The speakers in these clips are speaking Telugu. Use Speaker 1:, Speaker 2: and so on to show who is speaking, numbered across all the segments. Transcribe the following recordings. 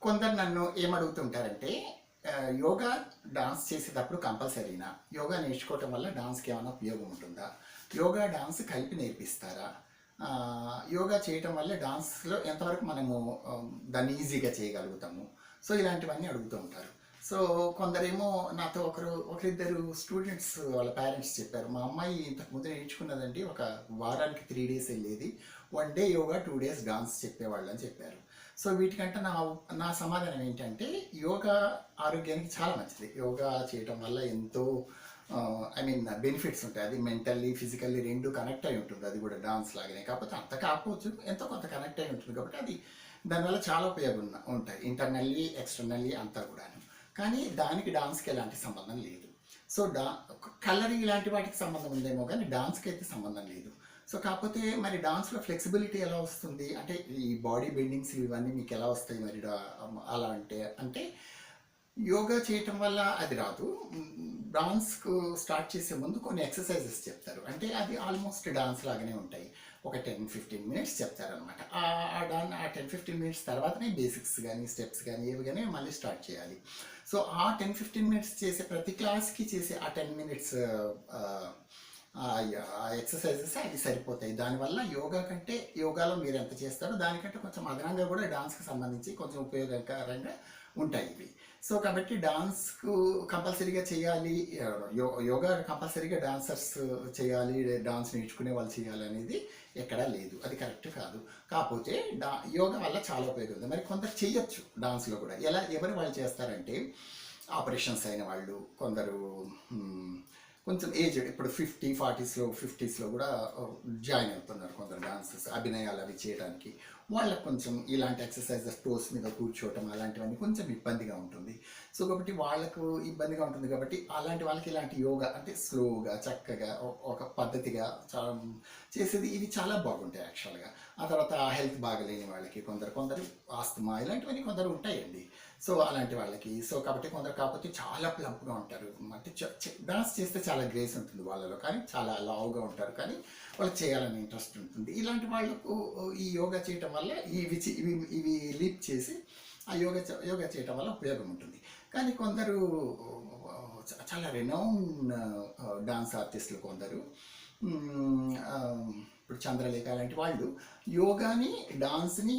Speaker 1: కొందరు నన్ను ఏమడుగుతుంటారంటే యోగా డాన్స్ చేసేటప్పుడు కంపల్సరీనా? యోగా నేర్చుకోవటం వల్ల డాన్స్కి ఏమైనా ఉపయోగం ఉంటుందా? యోగా డాన్స్ కలిపి నేర్పిస్తారా? యోగా చేయటం వల్ల డాన్స్లో ఎంతవరకు మనము దాన్ని ఈజీగా చేయగలుగుతాము? సో ఇలాంటివన్నీ అడుగుతూ ఉంటారు. సో కొందరేమో నాతో ఒకరిద్దరు స్టూడెంట్స్ వాళ్ళ పేరెంట్స్ చెప్పారు, మా అమ్మాయి ఇంతకు ముందు నేర్చుకున్నదండి, ఒక వారానికి 3 days వెళ్ళేది, 1 day యోగా 2 days డాన్స్ చెప్పేవాళ్ళు అని చెప్పారు. సో వీటికంటే నా సమాధానం ఏంటంటే, యోగా ఆరోగ్యానికి చాలా మంచిది. యోగా చేయటం వల్ల ఎంతో బెనిఫిట్స్ ఉంటాయి. అది మెంటల్లీ ఫిజికల్లీ రెండు కనెక్ట్ అయి ఉంటుంది. అది కూడా డాన్స్ లాగానే, కాకపోతే అంత కాకపోవచ్చు, ఎంతో కొంత కనెక్ట్ అయి ఉంటుంది. కాబట్టి అది దానివల్ల చాలా ఉపయోగం ఉంటాయి, ఇంటర్నల్లీ ఎక్స్టర్నల్లీ అంతా కూడాను. కానీ దానికి డాన్స్కి ఎలాంటి సంబంధం లేదు. సో కలరింగ్ ఇలాంటి వాటికి సంబంధం ఉందేమో కానీ డాన్స్కి అయితే సంబంధం లేదు. సో కాకపోతే మరి డాన్స్లో ఫ్లెక్సిబిలిటీ ఎలా వస్తుంది అంటే, ఈ బాడీ బెండింగ్స్ ఇవన్నీ మీకు ఎలా వస్తాయి మరి అలా అంటే యోగా చేయటం వల్ల అది రాదు. డాన్స్కు స్టార్ట్ చేసే ముందు కొన్ని ఎక్సర్సైజెస్ చెప్తారు, అంటే అది ఆల్మోస్ట్ డాన్స్ లాగానే ఉంటాయి. ఒక 10-15 minutes చెప్తారనమాట. ఆ 10-15 minutes తర్వాతనే బేసిక్స్ కానీ స్టెప్స్ కానీ ఏవి కానీ మళ్ళీ స్టార్ట్ చేయాలి. సో ఆ 10-15 minutes చేసే ప్రతి క్లాస్కి చేసే ఆ 10 minutes ఎక్సర్సైజెస్ అవి సరిపోతాయి. దానివల్ల యోగా కంటే, యోగాలో మీరు ఎంత చేస్తారో దానికంటే కొంచెం అదనంగా కూడా డాన్స్కి సంబంధించి కొంచెం ఉపయోగకరంగా ఉంటాయి ఇవి. సో కాబట్టి డాన్స్కు కంపల్సరీగా చేయాలి, యోగా కంపల్సరీగా డాన్సర్స్ చేయాలి, డాన్స్ నేర్చుకునే వాళ్ళు చేయాలి అనేది ఎక్కడా లేదు. అది కరెక్ట్ కాదు. కాకపోతే యోగా వల్ల చాలా ఉపయోగం ఉంది. మరి కొందరు చేయొచ్చు డాన్స్లో కూడా. ఎవరు వాళ్ళు చేస్తారంటే, ఆపరేషన్స్ అయిన వాళ్ళు, కొందరు కొంచెం ఏజ్డ్, ఇప్పుడు 50-40s-50s కూడా జాయిన్ అవుతున్నారు కొందరు డాన్సర్స్, అభినయాలు అవి చేయడానికి. వాళ్ళకు కొంచెం ఇలాంటి ఎక్సర్సైజెస్, టోస్ మీద కూర్చోవటం అలాంటివన్నీ కొంచెం ఇబ్బందిగా ఉంటుంది. సో కాబట్టి వాళ్ళకు ఇబ్బందిగా ఉంటుంది కాబట్టి అలాంటి వాళ్ళకి ఇలాంటి యోగా అంటే స్లోగా చక్కగా ఒక పద్ధతిగా చాలా చేసేది ఇవి చాలా బాగుంటాయి యాక్చువల్గా. ఆ తర్వాత హెల్త్ బాగలేని వాళ్ళకి, కొందరు ఆస్తమా ఇలాంటివన్నీ కొందరు ఉంటాయండి. సో అలాంటి వాళ్ళకి, సో కాబట్టి కొందరు కాకపోతే చాలా ప్లంప్గా ఉంటారు, అంటే డాన్స్ చేస్తే చాలా గ్రేస్ ఉంటుంది వాళ్ళలో, కానీ చాలా లావుగా ఉంటారు, కానీ వాళ్ళకి చేయాలని ఇంట్రెస్ట్ ఉంటుంది. ఇలాంటి వాళ్ళకు ఈ యోగా చేయటం వల్ల ఇవి లీప్ చేసి ఆ యోగా చేయటం వల్ల ఉపయోగం ఉంటుంది. కానీ కొందరు చాలా రెనౌన్ డాన్స్ ఆర్టిస్టులు కొందరు, ఇప్పుడు చంద్రలేఖ లాంటి వాళ్ళు యోగాని డాన్స్ని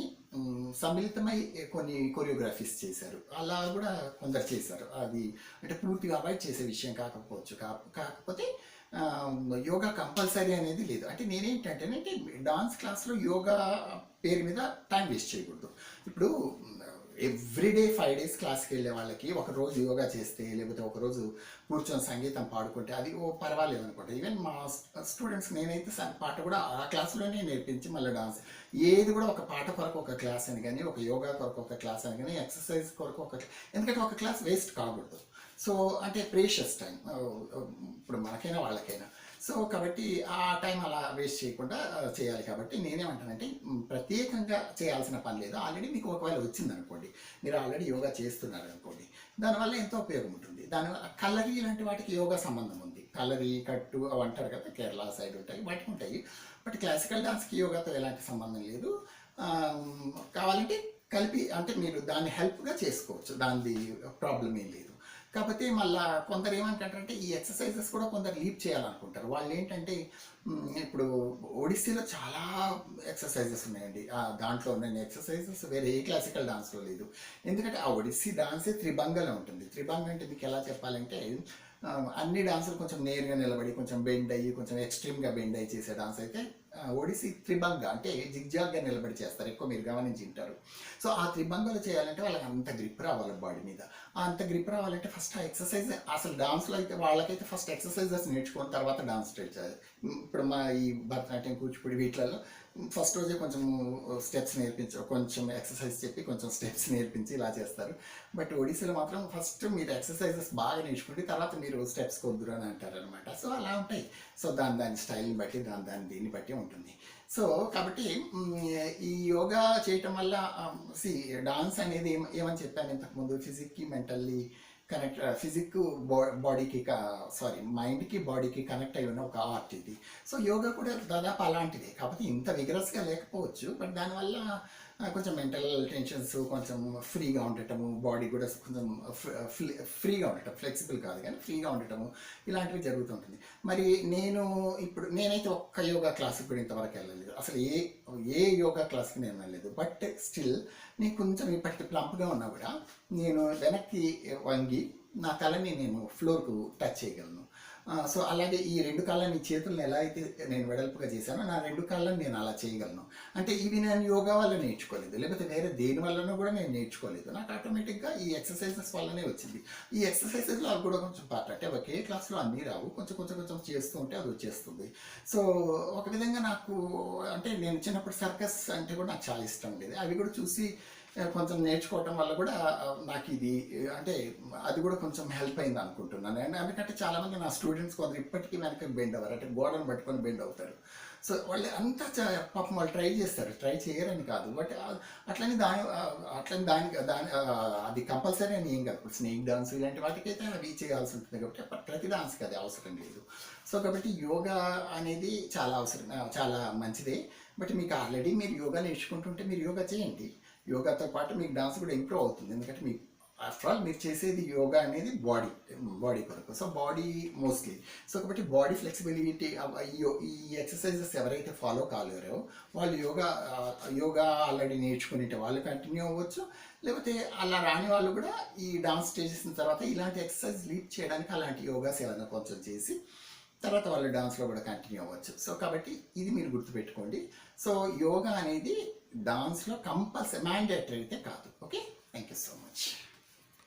Speaker 1: సమ్మిళితమై కొన్ని కొరియోగ్రఫీస్ చేశారు. అలా కూడా కొందరు చేశారు. అది అంటే పూర్తిగా అవాయిడ్ చేసే విషయం కాకపోవచ్చు. కాకపోతే యోగా కంపల్సరీ అనేది లేదు. అంటే నేనేంటంటే డాన్స్ క్లాస్లో యోగా పేరు మీద టైం వేస్ట్ చేయకూడదు. ఇప్పుడు ఎవ్రీడే 5 days క్లాస్కి వెళ్ళే వాళ్ళకి ఒకరోజు యోగా చేస్తే, లేకపోతే ఒకరోజు కూర్చొని సంగీతం పాడుకుంటే అది పర్వాలేదు అనుకుంటా. ఈవెన్ మా స్టూడెంట్స్ నేనైతే పాట కూడా ఆ క్లాస్లోనే నేర్పించి మళ్ళీ డాన్స్, ఏది కూడా ఒక పాట కొరకు ఒక క్లాస్ అని కానీ, ఒక యోగా కొరకు ఒక క్లాస్ అని కానీ, ఎక్సర్సైజ్ కొరకు ఎందుకంటే ఒక క్లాస్ వేస్ట్ కాకూడదు. సో అంటే ప్రేషియస్ టైం ఇప్పుడు మనకైనా వాళ్ళకైనా. సో కాబట్టి ఆ టైం అలా వేస్ట్ చేయకుండా చేయాలి. కాబట్టి నేనేమంటానంటే, ప్రత్యేకంగా చేయాల్సిన పని లేదు. ఆల్రెడీ మీకు ఒకవేళ వచ్చిందనుకోండి, మీరు ఆల్రెడీ యోగా చేస్తున్నారు అనుకోండి, దానివల్ల ఎంతో ఉపయోగం ఉంటుంది. దానివల్ల కలరీ ఇలాంటి వాటికి యోగా సంబంధం ఉంది. కలరీ, కట్టు అవి అంటారు కదా, కేరళ సైడ్ ఉంటాయి, వాటికి ఉంటాయి. బట్ క్లాసికల్ డాన్స్కి యోగాతో ఎలాంటి సంబంధం లేదు. కావాలంటే కలిపి అంటే మీరు దాన్ని హెల్ప్గా చేసుకోవచ్చు, దానిది ప్రాబ్లం ఏం లేదు. కాకపోతే మళ్ళీ కొందరు ఏమంటారంటే, ఈ ఎక్సర్సైజెస్ కూడా కొందరు లీప్ చేయాలనుకుంటారు. వాళ్ళు ఏంటంటే, ఇప్పుడు ఒడిస్సీలో చాలా ఎక్సర్సైజెస్ ఉన్నాయండి. దాంట్లో ఉన్న ఎక్సర్సైజెస్ వేరే ఏ క్లాసికల్ డాన్స్లో లేదు. ఎందుకంటే ఆ ఒడిస్సీ డాన్సే త్రిభంగలో ఉంటుంది. త్రిభంగ అంటే మీకు ఎలా చెప్పాలంటే, అన్ని డాన్సులు కొంచెం నేరుగా నిలబడి, కొంచెం బెండ్ అయ్యి, కొంచెం ఎక్స్ట్రీమ్గా బెండ్ అయ్యి చేసే డాన్స్ అయితే ఒడిస్సీ త్రిభంగ అంటే జిగ్జాగ్గా నిలబడి చేస్తారు, ఎక్కువ మీరు గమనించి ఉంటారు. సో ఆ త్రిభంగలు చేయాలంటే వాళ్ళకి అంత గ్రిప్ రావాలి బాడీ మీద. అంత గ్రిప్ రావాలంటే ఫస్ట్ ఆ ఎక్సర్సైజ్, అసలు డాన్స్లో అయితే వాళ్ళకైతే ఫస్ట్ ఎక్సర్సైజెస్ నేర్చుకున్న తర్వాత డాన్స్ స్టార్ట్ చేయాలి. ఇప్పుడు మా ఈ భరతనాట్యం, కూచిపూడి వీటిలలో ఫస్ట్ రోజే కొంచెం స్టెప్స్ నేర్పించి, కొంచెం ఎక్సర్సైజ్ చెప్పి, కొంచెం స్టెప్స్ నేర్పించి ఇలా చేస్తారు. బట్ ఒడిస్సీలో మాత్రం ఫస్ట్ మీరు ఎక్సర్సైజెస్ బాగా నేర్చుకుంటే తర్వాత మీరు స్టెప్స్ కొద్దురు అని అంటారు అనమాట. సో అలా ఉంటాయి. సో దాని స్టైల్ని బట్టి, దీన్ని బట్టి ఉంటుంది. సో కాబట్టి ఈ యోగా చేయటం వల్ల డాన్స్ అనేది ఏమని చెప్పాను ఇంతకుముందు, ఫిజిక్కి మెంటల్లీ కనెక్ట్, ఫిజిక్ బాడీకి మైండ్కి బాడీకి కనెక్ట్ అయి ఉన్న ఒక ఆర్ట్ ఇది. సో యోగా కూడా దాదాపు అలాంటిదే, కాకపోతే ఇంత విగరస్గా లేకపోవచ్చు. బట్ దానివల్ల కొంచెం మెంటల్ టెన్షన్స్ కొంచెం ఫ్రీగా ఉండటము, బాడీ కూడా కొంచెం ఫ్రీగా ఉండటం, ఫ్లెక్సిబుల్ కాదు కానీ ఫ్రీగా ఉండటము, ఇలాంటివి జరుగుతుంటుంది. మరి నేనైతే ఒక్క యోగా క్లాస్కి కూడా ఇంతవరకు వెళ్ళలేదు, అసలు ఏ యోగా క్లాస్కి నేను వెళ్ళలేదు. బట్ స్టిల్ నేను కొంచెం ఇప్పటికి ప్లంప్గా ఉన్నా కూడా నేను వెనక్కి వంగి నా తలని నేను ఫ్లోర్కు టచ్ చేయగలను. సో అలాగే ఈ రెండు కాళ్ళని చేతులను ఎలా అయితే నేను వెడల్పుగా చేశానో నా రెండు కాళ్ళని నేను అలా చేయగలను. అంటే ఇవి నేను యోగా వల్ల నేర్చుకోలేదు, లేకపోతే వేరే దేని వల్లనూ కూడా నేను నేర్చుకోలేదు. నాకు ఆటోమేటిక్గా ఈ ఎక్సర్సైజెస్ వల్లనే వచ్చింది. ఈ ఎక్సర్సైజెస్లో అవి కూడా కొంచెం పార్ట్, అంటే ఒకే క్లాస్లో అన్నీ రావు, కొంచెం కొంచెం కొంచెం చేస్తూ ఉంటే అది వచ్చేస్తుంది. సో ఒక విధంగా నాకు అంటే నేను చిన్నప్పుడు సర్కస్ అంటే కూడా నాకు చాలా ఇష్టం ఉండేది. అవి కూడా చూసి కొంచెం నేర్చుకోవటం వల్ల కూడా నాకు ఇది అంటే అది కూడా కొంచెం హెల్ప్ అయింది అనుకుంటున్నాను. అండ్ ఎందుకంటే చాలామంది నా స్టూడెంట్స్ కొందరు ఇప్పటికీ వెనక బెండ్ అవ్వరు, అంటే గోడను పట్టుకొని బెండ్ అవుతారు. సో వాళ్ళు అంతా పాపం వాళ్ళు ట్రై చేస్తారు, ట్రై చేయరని కాదు, బట్ అట్లని అది కంపల్సరీ అని ఏం కాదు. ఇప్పుడు స్నేక్ డాన్స్ ఇలాంటి వాటికైతే అవి చేయాల్సి ఉంటుంది కాబట్టి ప్రతి డాన్స్కి అది అవసరం లేదు. సో కాబట్టి యోగా అనేది చాలా అవసరం, చాలా మంచిదే. బట్ మీకు ఆల్రెడీ మీరు యోగా నేర్చుకుంటుంటే మీరు యోగా చేయండి. యోగాతో పాటు మీకు డాన్స్ కూడా ఇంప్రూవ్ అవుతుంది, ఎందుకంటే మీకు ఆఫ్టర్ ఆల్ మీరు చేసేది యోగా అనేది బాడీ కొరకు, సో బాడీ మోస్ట్లీ. సో కాబట్టి బాడీ ఫ్లెక్సిబిలిటీ ఈ ఎక్సర్సైజెస్ ఎవరైతే ఫాలో కాలేరో వాళ్ళు యోగా ఆల్రెడీ నేర్చుకునే వాళ్ళు కంటిన్యూ అవ్వచ్చు, లేకపోతే అలా రాని వాళ్ళు కూడా ఈ డాన్స్ చేసిన తర్వాత ఇలాంటి ఎక్సర్సైజ్ లీడ్ చేయడానికి అలాంటి యోగాస్ ఏమైనా కొంచెం చేసి తర్వాత వాళ్ళు డాన్స్లో కూడా కంటిన్యూ అవ్వచ్చు. సో కాబట్టి ఇది మీరు గుర్తుపెట్టుకోండి. సో యోగా అనేది డాన్స్లో కంపల్సరీ మ్యాండేటరీ అయితే కాదు. Okay, thank you so much.